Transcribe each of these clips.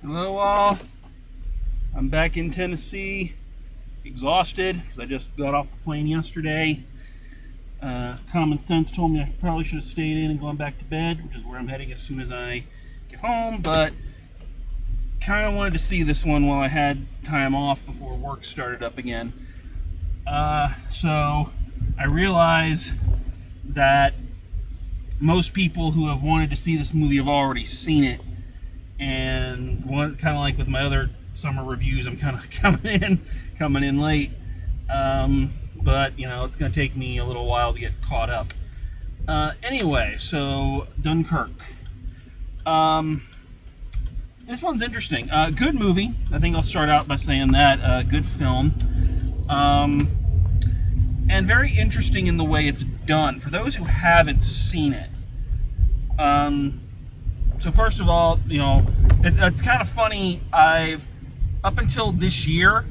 Hello all. I'm back in Tennessee, exhausted because I just got off the plane yesterday. Common sense told me I probably should have stayed in and gone back to bed, which is where I'm heading as soon as I get home, but kind of wanted to see this one while I had time off before work started up again. So I realize that most people who have wanted to see this movie have already seen it, and kind of like with my other summer reviews, I'm kind of coming in late. But it's going to take me a little while to get caught up. Anyway, so Dunkirk. This one's interesting. Good movie. I think I'll start out by saying that. Good film. And very interesting in the way it's done. For those who haven't seen it, so first of all, it's kind of funny. Up until this year,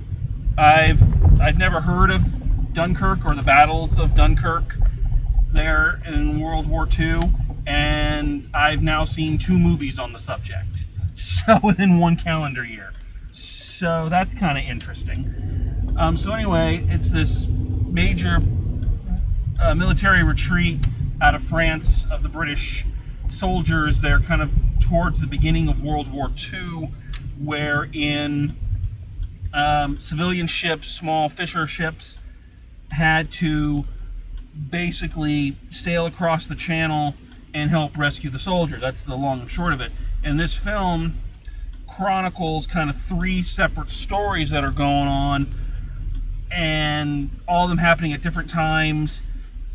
I've never heard of Dunkirk or the battles of Dunkirk there in World War II, and I've now seen 2 movies on the subject, so within 1 calendar year. So that's kind of interesting. So anyway, it's this major military retreat out of France of the British soldiers. They're kind of towards the beginning of World War II, wherein civilian ships, small fisher ships, had to basically sail across the channel and help rescue the soldiers. That's the long and short of it. And this film chronicles kind of 3 separate stories that are going on, and all of them happening at different times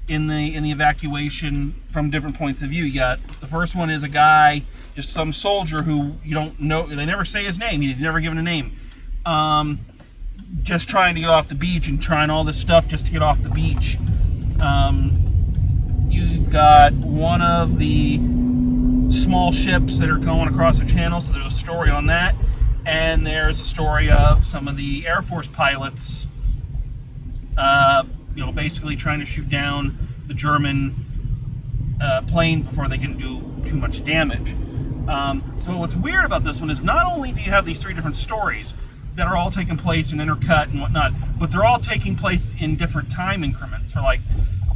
in the evacuation from different points of view. You got the first one is a guy, just some soldier who you don't know, they never say his name, he's never given a name, just trying to get off the beach and trying all this stuff just to get off the beach. You've got one of the small ships that are going across the channel, so there's a story on that, and there's a story of some of the Air Force pilots basically trying to shoot down the German planes before they can do too much damage. So what's weird about this one is not only do you have these 3 different stories that are all taking place and intercut and whatnot, but they're all taking place in different time increments. For like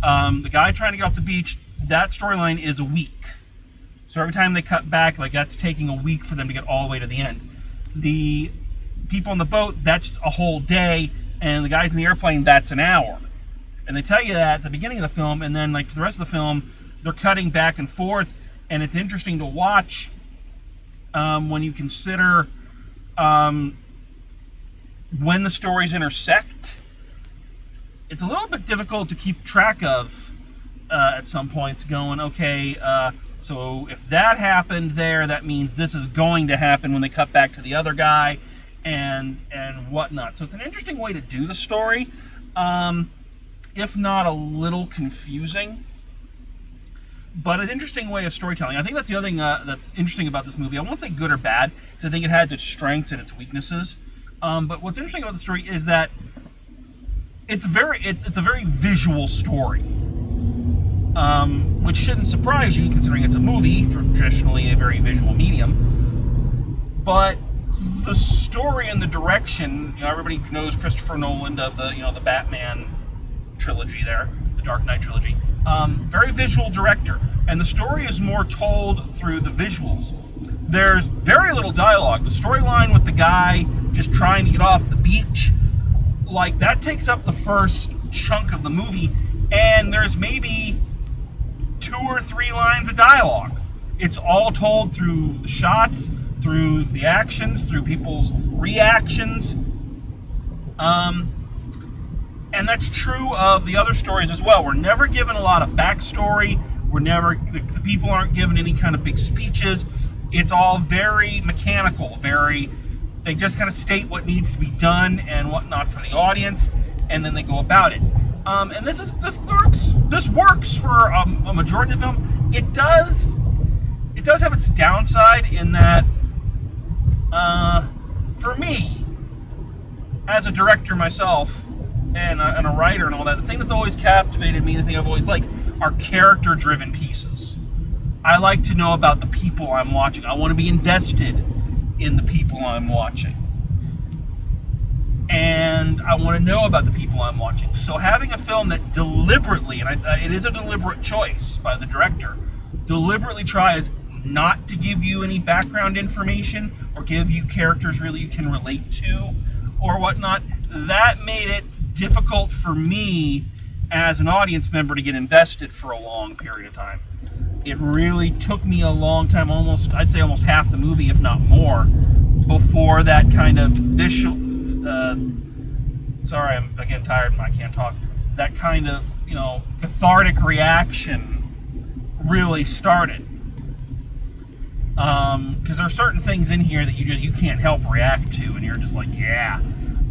the guy trying to get off the beach, that storyline is a week. So every time they cut back, like that's taking a week for them to get all the way to the end. The people on the boat, that's a whole day, and the guys in the airplane, that's an hour. And they tell you that at the beginning of the film, and then like for the rest of the film, they're cutting back and forth, and it's interesting to watch when you consider when the stories intersect. It's a little bit difficult to keep track of at some points, going, okay, so if that happened there, that means this is going to happen when they cut back to the other guy, and whatnot. So it's an interesting way to do the story, if not a little confusing, but an interesting way of storytelling. I think that's the other thing that's interesting about this movie. I won't say good or bad, because I think it has its strengths and its weaknesses. But what's interesting about the story is that it's a very visual story, which shouldn't surprise you considering it's a movie, traditionally a very visual medium. But the story and the direction, everybody knows Christopher Nolan of the Batman trilogy there, the Dark Knight trilogy. Very visual director, and the story is more told through the visuals. There's very little dialogue. The storyline with the guy just trying to get off the beach, like that takes up the first chunk of the movie, and there's maybe 2 or 3 lines of dialogue. It's all told through the shots, through the actions, through people's reactions. And that's true of the other stories as well. We're never given a lot of backstory. The people aren't given any kind of big speeches. It's all very mechanical, they just kind of state what needs to be done and whatnot for the audience, and then they go about it. And this works for a majority of the film. It does have its downside in that, for me, as a director myself and a writer and all that, the thing that's always captivated me, the thing I've always liked, are character-driven pieces. I like to know about the people I'm watching. I want to be invested in the people I'm watching. And I want to know about the people I'm watching. So having a film that deliberately, and it is a deliberate choice by the director, deliberately tries not to give you any background information or give you characters really you can relate to or whatnot, that made it difficult for me as an audience member to get invested for a long period of time. It really took me a long time, I'd say almost half the movie, if not more, before that kind of visual, sorry, I'm again tired and I can't talk, that kind of, cathartic reaction really started. Because there are certain things in here that you can't help react to, and you're just like, yeah.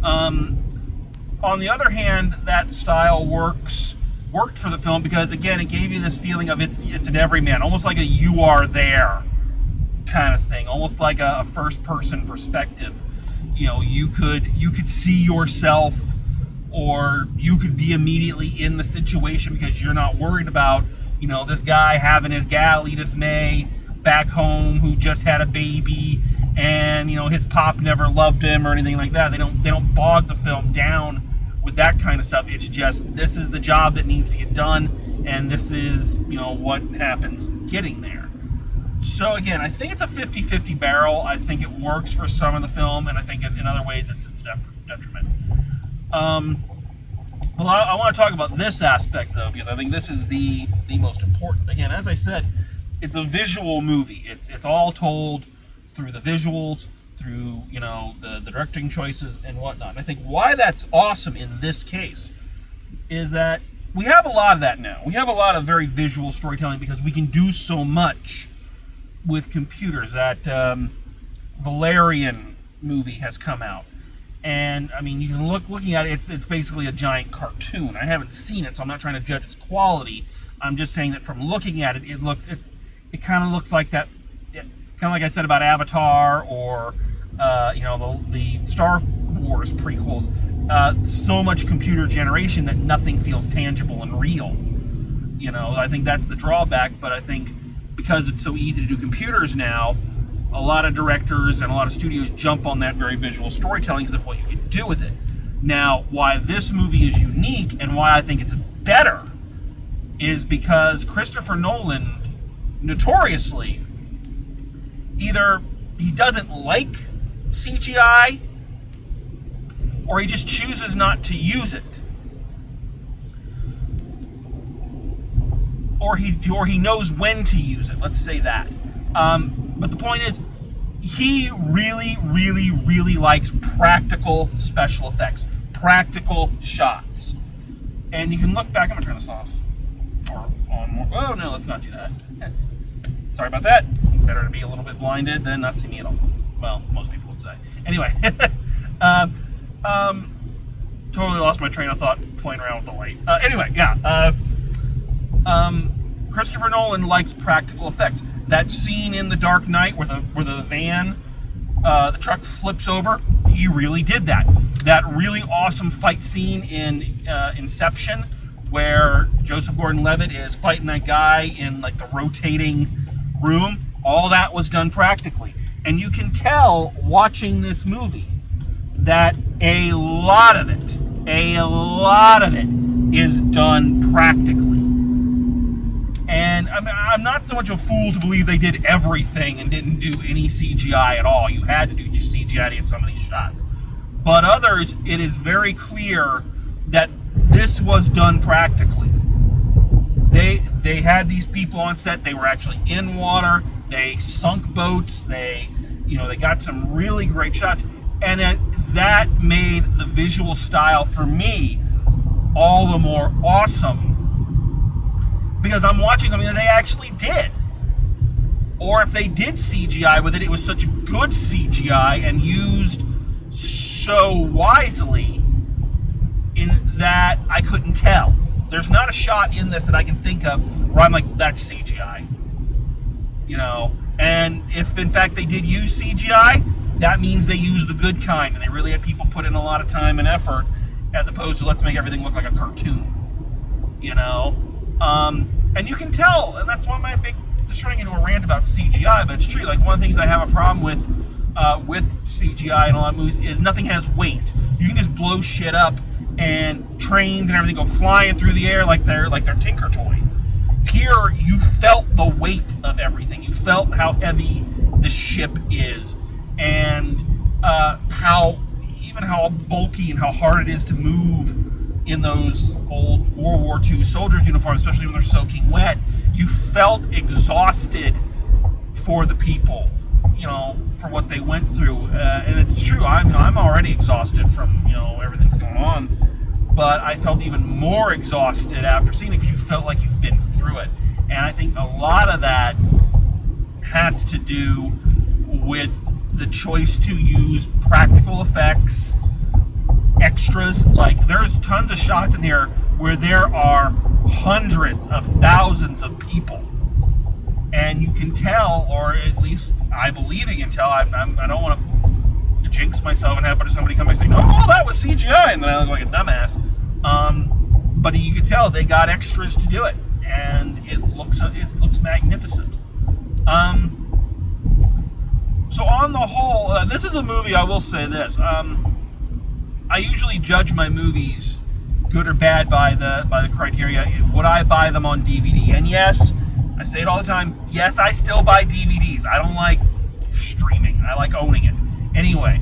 On the other hand, that style worked for the film because, again, it gave you this feeling of it's an everyman, almost like a you are there kind of thing, almost like a first-person perspective. You could see yourself, or you could be immediately in the situation because you're not worried about, this guy having his gal Edith May back home who just had a baby, and his pop never loved him or anything like that. They don't bog the film down with that kind of stuff. It's just, this is the job that needs to get done, and this is what happens getting there. So again, I think it's a 50-50 barrel. I think it works for some of the film, and I think in other ways it's its detriment. Well, I want to talk about this aspect though, because I think this is the most important. Again, as I said, it's a visual movie. It's all told through the visuals, through the directing choices and whatnot. And I think why that's awesome in this case is that we have a lot of that now. We have a lot of very visual storytelling because we can do so much with computers. That Valerian movie has come out, and I mean, you can looking at it, it's basically a giant cartoon. I haven't seen it, so I'm not trying to judge its quality. I'm just saying that from looking at it, it kind of looks like that, kind of like I said about Avatar or the Star Wars prequels. So much computer generation that nothing feels tangible and real. I think that's the drawback, but I think because it's so easy to do computers now, a lot of directors and a lot of studios jump on that very visual storytelling because of what you can do with it. Now, why this movie is unique and why I think it's better is because Christopher Nolan, notoriously, either he doesn't like CGI or he just chooses not to use it. Or he knows when to use it, let's say that. But the point is, he really, really, really likes practical special effects, practical shots. And you can look back, I'm going to turn this off. Or on more. Oh, no, let's not do that. Sorry about that. Better to be a little bit blinded than not see me at all. Well, most people would say. Anyway, totally lost my train of thought playing around with the light. Anyway, yeah. Christopher Nolan likes practical effects. That scene in The Dark Knight where the van, the truck flips over, he really did that. That really awesome fight scene in Inception where Joseph Gordon-Levitt is fighting that guy in like the rotating room, all that was done practically. And you can tell watching this movie that a lot of it is done practically. And I'm not so much a fool to believe they did everything and didn't do any CGI at all. You had to do CGI to get some of these shots. But others, it is very clear that this was done practically. They had these people on set. They were actually in water. They sunk boats. They got some really great shots. And that made the visual style, for me, all the more awesome. Because I'm watching something that they actually did. Or if they did CGI with it, it was such good CGI and used so wisely in that I couldn't tell. There's not a shot in this that I can think of where I'm like, that's CGI. And if in fact they did use CGI, that means they used the good kind and they really had people put in a lot of time and effort as opposed to let's make everything look like a cartoon. And you can tell, and that's one of my just running into a rant about CGI, but it's true. Like, one of the things I have a problem with with CGI in a lot of movies is nothing has weight. You can just blow shit up, and trains and everything go flying through the air like they're Tinker Toys. Here, you felt the weight of everything. You felt how heavy the ship is, and how bulky and how hard it is to move in those old World War II soldiers' uniforms, especially when they're soaking wet. You felt exhausted for the people, for what they went through, and it's true. I'm already exhausted from everything's going on, but I felt even more exhausted after seeing it because you felt like you've been through it, and I think a lot of that has to do with the choice to use practical effects, extras. Like, there's tons of shots in here where there are hundreds of thousands of people, and you can tell, or at least I believe you can tell. I don't want to jinx myself and have somebody come back and say, "Oh, that was CGI," and then I look like a dumbass. But you can tell they got extras to do it, and it looks magnificent. So on the whole, this is a movie. I will say this: I usually judge my movies, good or bad, by the criteria. Would I buy them on DVD? And yes, I say it all the time. Yes, I still buy DVDs. I don't like streaming. I like owning it. Anyway,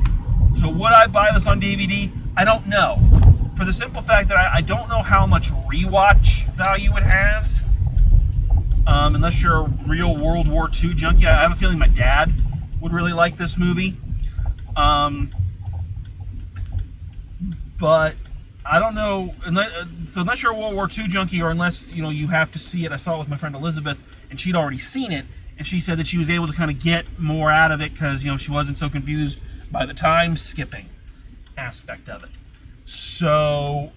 so would I buy this on DVD? I don't know. For the simple fact that I don't know how much rewatch value it has. Unless you're a real World War II junkie. I have a feeling my dad would really like this movie. But I don't know. Unless you're a World War II junkie, or unless you have to see it. I saw it with my friend Elizabeth, and she'd already seen it, and she said that she was able to kind of get more out of it because she wasn't so confused by the time skipping aspect of it. So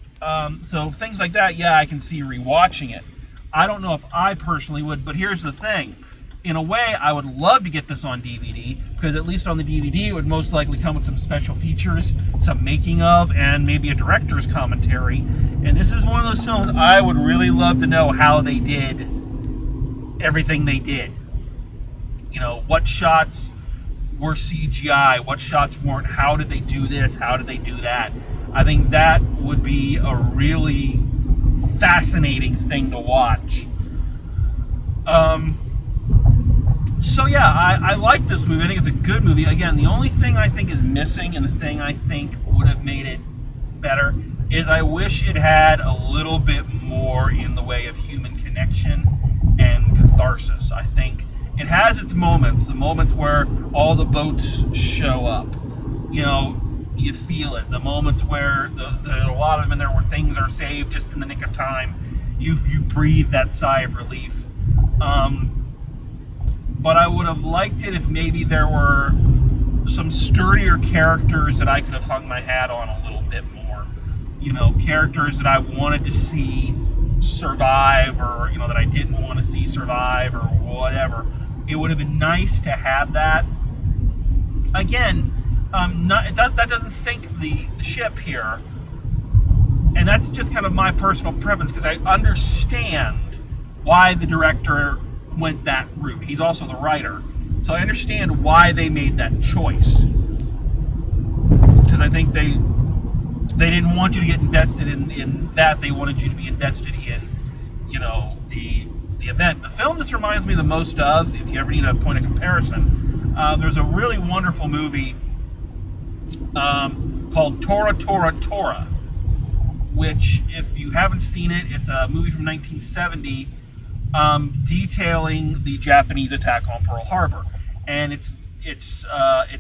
things like that, yeah, I can see rewatching it. I don't know if I personally would, but here's the thing. In a way, I would love to get this on DVD, because at least on the DVD it would most likely come with some special features, some making of, and maybe a director's commentary. And this is one of those films I would really love to know how they did everything they did. What shots were CGI, what shots weren't, how did they do this, how did they do that. I think that would be a really fascinating thing to watch. So yeah, I like this movie. I think it's a good movie. Again, the only thing I think is missing, and the thing I think would have made it better, is I wish it had a little bit more in the way of human connection and catharsis. I think it has its moments, the moments where all the boats show up. You feel it. The moments where a lot of them in there where things are saved just in the nick of time. You breathe that sigh of relief. But I would have liked it if maybe there were some sturdier characters that I could have hung my hat on a little bit more. Characters that I wanted to see survive, or that I didn't want to see survive, or whatever. It would have been nice to have that. Again, that doesn't sink the ship here, and that's just kind of my personal preference, because I understand why the director went that route. He's also the writer, so I understand why they made that choice, because I think they didn't want you to get invested in that. They wanted you to be invested in the event. The film this reminds me the most of, if you ever need a point of comparison, there's a really wonderful movie called Tora Tora Tora, which, if you haven't seen it, it's a movie from 1970 detailing the Japanese attack on Pearl Harbor, and it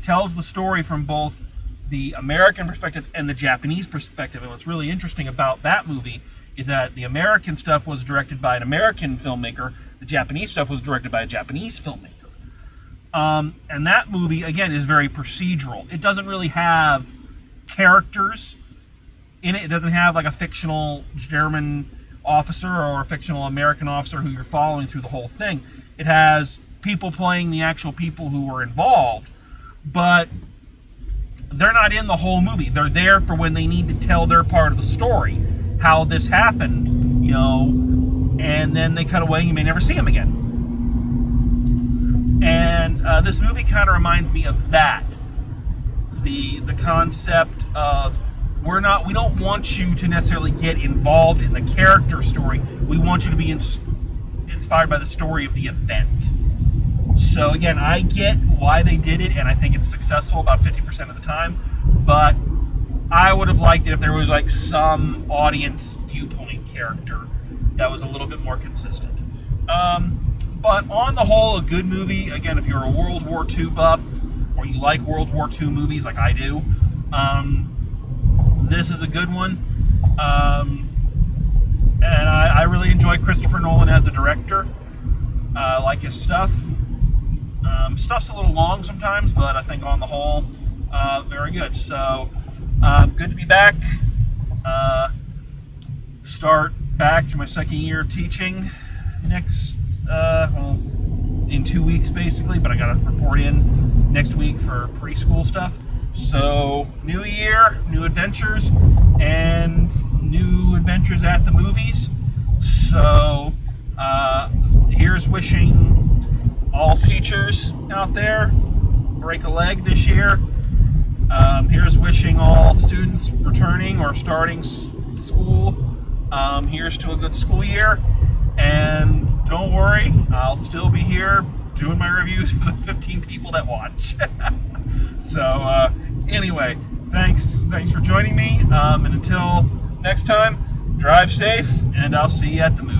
tells the story from both the American perspective and the Japanese perspective. And what's really interesting about that movie is that the American stuff was directed by an American filmmaker, the Japanese stuff was directed by a Japanese filmmaker. And that movie, again, is very procedural. It doesn't really have characters in it. It doesn't have like a fictional German officer or a fictional American officer who you're following through the whole thing. It has people playing the actual people who were involved, but they're not in the whole movie. They're there for when they need to tell their part of the story, how this happened, and then they cut away and you may never see them again. And this movie kind of reminds me of that. the concept of we don't want you to necessarily get involved in the character story. We want you to be inspired by the story of the event. So again, I get why they did it, and I think it's successful about 50% of the time. But I would have liked it if there was like some audience viewpoint character that was a little bit more consistent. But on the whole, a good movie. Again, if you're a World War II buff or you like World War II movies like I do, this is a good one. And I really enjoy Christopher Nolan as a director. I like his stuff. Stuff's a little long sometimes, but I think on the whole, very good. So, good to be back. Start back to my second year of teaching next, in 2 weeks basically, but I got to report in next week for preschool stuff. So, new year, new adventures, and new adventures at the movies. So, here's wishing all teachers out there break a leg this year. Here's wishing all students returning or starting school. Here's to a good school year. And don't worry, I'll still be here doing my reviews for the 15 people that watch. So, anyway, thanks for joining me. And until next time, drive safe, and I'll see you at the movie.